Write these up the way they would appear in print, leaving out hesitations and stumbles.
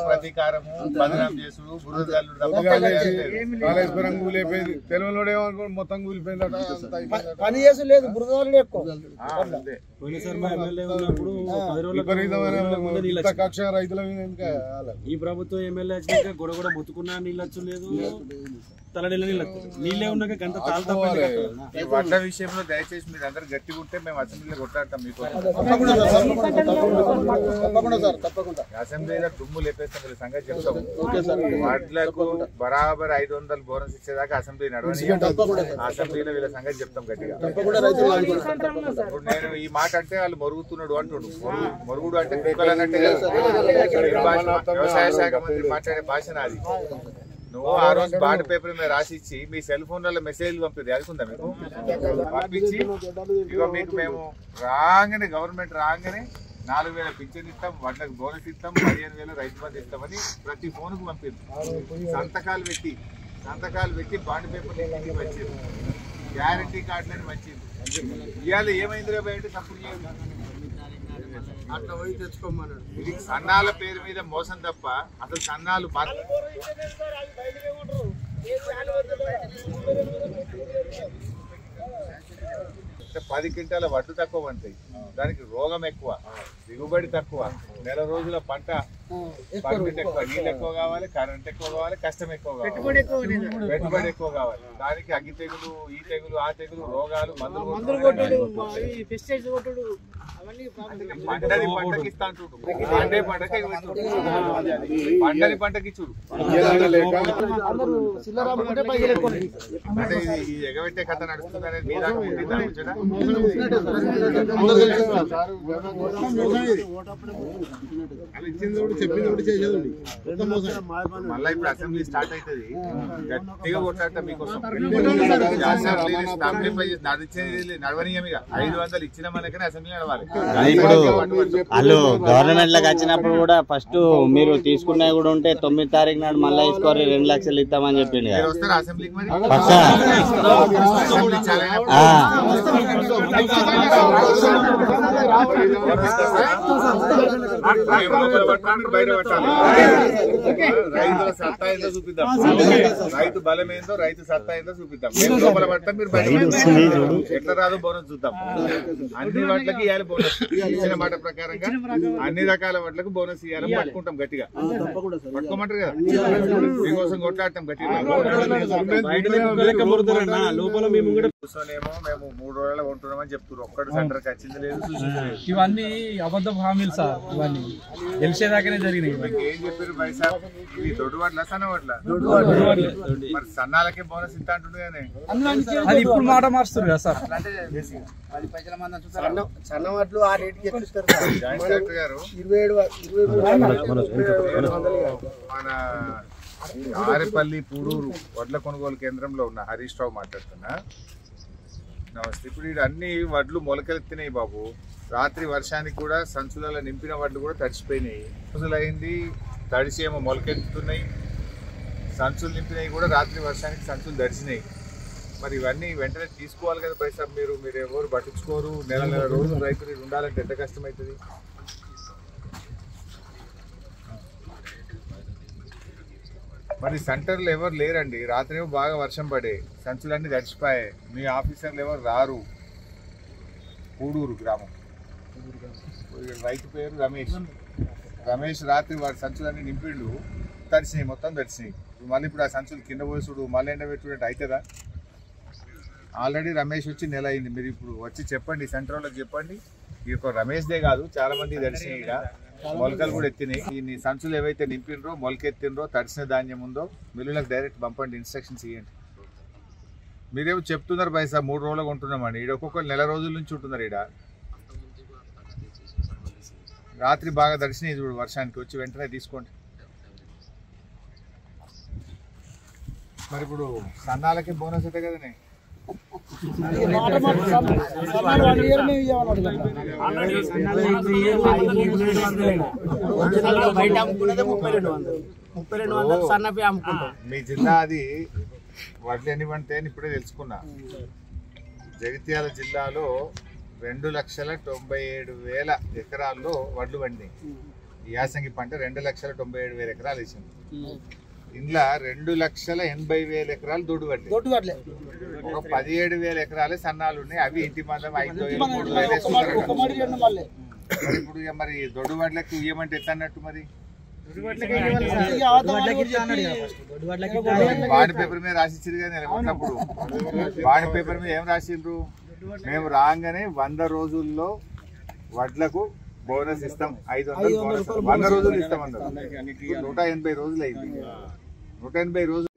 ప్రతీకారము బదనాం చేసుడు తెలుగులో ఏమనుకోండి మొత్తం కూలిపోయింది పని చేసి లేదు బురదలు ఎక్కువ కక్ష రైతుల మీద ఈ ప్రభుత్వం ఎమ్మెల్యే వచ్చినాక గొడవ మొత్తుకున్నా నీళ్ళు వచ్చు లేదు తలడీల నీళ్ళే ఉన్నాక గంట వడ్ల విషయంలో దయచేసి మీరు అందరు గట్టిగా ఉంటే మేము అసెంబ్లీలో కొట్లాడతాం మీకు అసెంబ్లీలో దుమ్ము లేపేస్తాం వీళ్ళ సంగతి చెప్తాం వడ్లకు బరాబర్ 500 బోనస్ ఇచ్చేదాకా అసెంబ్లీ నడవని అసెంబ్లీలో వీళ్ళ సంగతి చెప్తాం గట్టిగా ఇప్పుడు నేను ఈ మాట అంటే వాళ్ళు మరుగుతున్నాడు అంటుడు మరుగుడు అంటే కుక్కలు అన్నట్టే వ్యవసాయ శాఖ మంత్రి మాట్లాడే భాష నాది నువ్వు ఆ రోజు బాండ్ పేపర్ మీద రాసిచ్చి మీ సెల్ ఫోన్లలో మెసేజ్లు పంపిది అనుకుందా మీకు పంపించి ఇగో మీకు మేము రాగానే గవర్నమెంట్ రాగానే 4000 పింఛన్ ఇస్తాం వడ్లకు బోనస్ ఇస్తాం 15,000 రైతు బంధు ఇస్తామని ప్రతి ఫోన్కు పంపింది సంతకాలు పెట్టి బాండ్ పేపర్ ఇంటికి వచ్చింది గ్యారంటీ కార్డులని వచ్చింది ఇవాళ ఏమైంది రేపు అంటే తప్పుడు అట్లా పోయి తెచ్చుకోమన్నాడు ఇది సన్నాల పేరు మీద మోసం తప్ప అసలు సన్నాలు 10 క్వింటాల వడ్లు తక్కువ పంటాయి దానికి రోగం ఎక్కువ దిగుబడి తక్కువ నెల రోజుల పంట పర్మిట్ ఎక్కువ నీళ్ళు ఎక్కువ కావాలి కరెంట్ ఎక్కువ కావాలి కష్టం ఎక్కువ కావాలి పెట్టుబడి ఎక్కువ కావాలి దానికి అగ్గి తెగులు ఈ తెగులు ఆ తెగులు రోగాలు మందులు పంటది పంటకి ఇస్తా అంటుడు పండే పంటకి పంటని పంటకి చూడు అంటే ఇది ఎగబెట్టే కథ నడుస్తుంది అనేది మీ దాకా మళ్ళా ఇప్పుడు అసెంబ్లీ స్టార్ట్ అవుతుంది గట్టిగా కొట్లాడతా మీకోసం నడవనీయం ఇక 500 ఇచ్చిన మనకనే అసెంబ్లీ నడవాలి వాళ్ళు గవర్నమెంట్ లకు వచ్చినప్పుడు కూడా ఫస్ట్ మీరు తీసుకున్నవి కూడా ఉంటే 9వ తారీఖు నాడు మళ్ళీ తీసుకోరు 2 లక్షలు ఇస్తామని చెప్పింది వస్తారు అసెంబ్లీకి మరి బయట పెట్టాలి రైతుల సత్తా ఏందో చూపిద్దాం రైతు బలం ఏందో రైతు సత్తా ఏందో చూపిద్దాం మేము లోపల పడతాం మీరు బయట ఎట్లా రాదు బోనస్ చూద్దాం అన్ని వాటికి ఇవ్వాలి బోనస్ ఇచ్చిన మాట ప్రకారంగా అన్ని రకాల వాటికి బోనస్ ఇవ్వాలని పట్టుకుంటాం గట్టిగా పట్టుకోమంటారు కదా మీకోసం కొట్లాడతాం గట్టిగా కూర్చొనేమో మేము 3 రోజులు ఉంటున్నామని చెప్తున్నారు ఒక్కడు సెంటర్కి వచ్చింది లేదు ఇవన్నీ అబద్ధం హామీలు సార్ ఇవన్నీ గెలిచేదాకానే జరిగినాయి ఏం చెప్పారు పైసా ఇవి దొడ్డు వాట్ల సన్న వాట్ల మరి సన్నాలకే బోనస్ ఇస్తా అంటుండే కానీ అది ఇప్పుడు మాట మారుస్తారు కదా సార్ సన్న వాట్లు ఆ రేటుకి ఎక్కిస్తారు జాయింట్ కలెక్టర్ గారు 27 మన ఆరేపల్లి పూడూరు వడ్ల కొనుగోలు కేంద్రంలో ఉన్న హరీష్ రావు మాట్లాడుతున్నా. నమస్తే. ఇప్పుడు ఇక్కడ అన్ని వడ్లు మొలకెత్తినాయి బాబు. రాత్రి వర్షానికి కూడా సంచులలో నింపిన వడ్లు కూడా తడిచిపోయినాయి. రోజులైంది తడిసి ఏమో మొలకెత్తుతున్నాయి, సంచులు నింపినవి కూడా రాత్రి వర్షానికి సంచులు తడిచినాయి. మరి ఇవన్నీ వెంటనే తీసుకోవాలి కదా పైసా. మీరు ఎవరు పట్టించుకోరు. నెల రోజులు రైతులు ఉండాలంటే ఎంత కష్టమవుతుంది. మరి సెంటర్లో ఎవరు లేరండి. రాత్రి బాగా వర్షం పడే, సంచులన్నీ తడిచిపోయాయి. మీ ఆఫీసర్లు ఎవరు రారు. పూడూరు గ్రామం, రైతు పేరు రమేష్ రాత్రి వాడి సంచులన్నీ నింపిండు, తడిచినాయి, మొత్తం తడిచినాయి. మళ్ళీ ఇప్పుడు ఆ సంచులు కింద పోసుడు మళ్ళీ ఎండబెట్టుకుంటే అవుతుందా? ఆల్రెడీ రమేష్ వచ్చి నెల అయింది. మీరు ఇప్పుడు వచ్చి చెప్పండి, సెంటర్ వాళ్ళకి చెప్పండి. ఈ యొక్క రమేష్దే కాదు చాలా మంది తడిచినాయి. ఇక మొలకలు కూడా ఎత్తినాయి. ఈ సంచులు ఏవైతే నింపినరో మొలకెత్తినరో తడిసిన ధాన్యం ఉందో మిల్లులకు డైరెక్ట్ పంపండి, ఇన్స్ట్రక్షన్స్ ఇవ్వండి. మీరేమో చెప్తున్నారు పైసా 3 రోజులుగా ఉంటున్నామండి. ఈడ ఒక్కొక్కరు నెల రోజుల నుంచి ఉంటున్నారు. ఈడ రాత్రి బాగా దర్శనం చూడు, వర్షానికి వచ్చి వెంటనే తీసుకోండి. మరి ఇప్పుడు సన్నాలకి బోనస్ అయితే కదనే. మీ జిల్లా అది వడ్లు ఎన్ని పంటే ఇప్పుడే తెలుసుకున్నా. జగిత్యాల జిల్లాలో 2,97,000 ఎకరాల్లో వడ్లు పండినాయి. ఈ యాసంగి పంట 2,97,000 ఎకరాలు వేసింది. ఇంట్లో 2,80,000 ఎకరాలు దొడ్డు వడ్లు, ఒక 17,000 ఎకరాలే సన్నాలు ఉన్నాయి. అవి ఇంటి మందం 5,000 3,000 వేసుకున్నారు. ఇప్పుడు ఇక మరి దొడ్డు వడ్లకు ఇవ్వమంటే ఎట్లా అన్నట్టు? మరి బాండ్ పేపర్ మీద రాసిచ్చారు కానీ ఉన్నప్పుడు బాండ్ పేపర్ మీద ఏం రాసిండ్రు? మేము రాగానే 100 రోజుల్లో వడ్లకు బోనస్ ఇస్తాం, 500 బోనస్ 100 రోజులు ఇస్తాం అన్నారు. 180 రోజులు అయింది. 180 రోజులు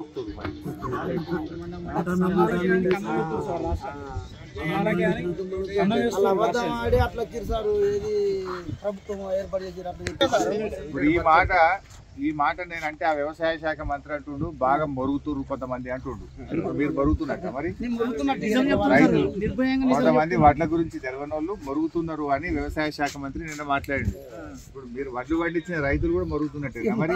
ఇప్పుడు ఈ మాట నేనంటే ఆ వ్యవసాయ శాఖ మంత్రి అంటుండు బాగా మరుగుతురు కొంతమంది అంటుండు. మీరు మరుగుతున్నట్ట మరి రైతులు కొంతమంది వడ్ల గురించి తెలియని వాళ్ళు మరుగుతున్నారు అని వ్యవసాయ శాఖ మంత్రి నిన్న మాట్లాడిండు. ఇప్పుడు మీరు వడ్లు పండించిన రైతులు కూడా మరుగుతున్నట్టే మరి?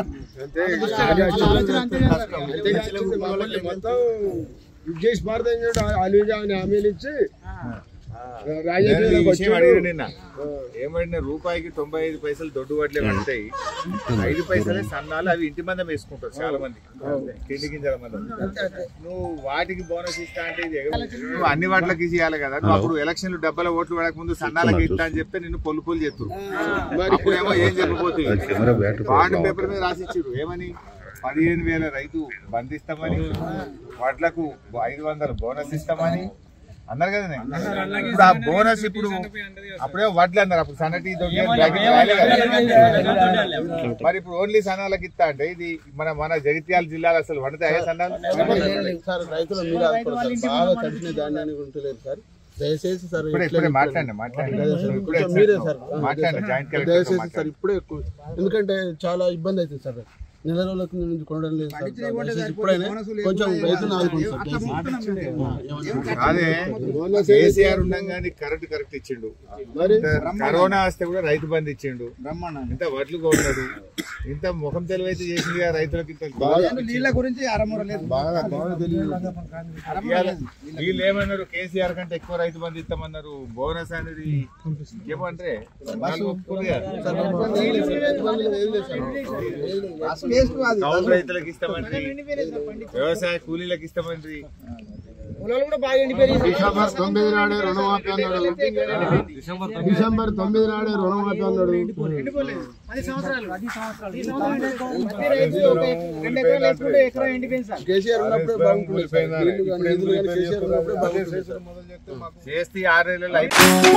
విజేష్ భారత హామీలు ఇచ్చి నిన్న ఏమడిన రూపాయికి 95 పైసలు దొడ్డు వడ్లే పడతాయి, 5 పైసలే సన్నాలు. అవి ఇంటి మందం వేసుకుంటారు చాలా మంది, తిండి గింజల మందం. నువ్వు వాటికి బోనస్ ఇస్తా అంటే నువ్వు అన్ని వాటికి ఇవ్వాలి కదా. నువ్వు అప్పుడు ఎలక్షన్లు డబ్బల ఓట్లు పడక ముందు సన్నాలకి ఇస్తా అని చెప్తే నిన్ను పొల్లు చేస్తారు. అప్పుడేమో ఏం చెప్పబోతుంది? బాండ్ పేపర్ మీద రాసిచ్చారు ఏమని? 15,000 రైతు బంధిస్తామని, వడ్లకు 500 బోనస్ ఇస్తామని అన్నారు కదా. ఇప్పుడు ఆ బోనస్ ఇప్పుడు అప్పుడే వడ్లు అన్నారు, అప్పుడు సన్నటి మరి ఇప్పుడు ఓన్లీ సన్నాలకు ఇస్తా అంటే ఇది మన జగిత్యాల జిల్లాలో అసలు వండుతాయా సన్నాలు? రైతులు బాగా తడిసిన ధాన్యాన్ని ఉంటలేదు సార్. దయచేసి సార్ దయచేసి సార్ ఇప్పుడే ఎక్కువ, ఎందుకంటే చాలా ఇబ్బంది అవుతుంది సార్. నెల రోజుల కింద నుంచి కొనడం లేదు సార్. ఇప్పుడైనా కొంచెం రైతులు అదే కేసీఆర్ ఉండగానే కరెక్ట్ ఇచ్చిండు. కరోనా వస్తే కూడా రైతు బంధు ఇచ్చిండు, ఇంత వడ్లు కొన్నాడు, ఇంత ముఖం తెలివైతే చేసింది రైతులకి. నీళ్ళ గురించి వీళ్ళు ఏమన్నారు? కేసీఆర్ కంటే ఎక్కువ రైతు బంధు ఇస్తామన్నారు. బోనస్ అనేది ఏమంటే కౌలు రైతులకు ఇస్తామండి, వ్యవసాయ కూలీలకు ఇస్తామండి. డిసెంబర్ 9 నాడే రుణమాఫీ అన్నాడు. డిసెంబర్ 9 నాడే రుణమాఫీ అన్నాడు. కేసీఆర్ ఉన్నప్పుడే బాగుంటుంది. చేస్తే 6 నెలలు అయిపోయింది.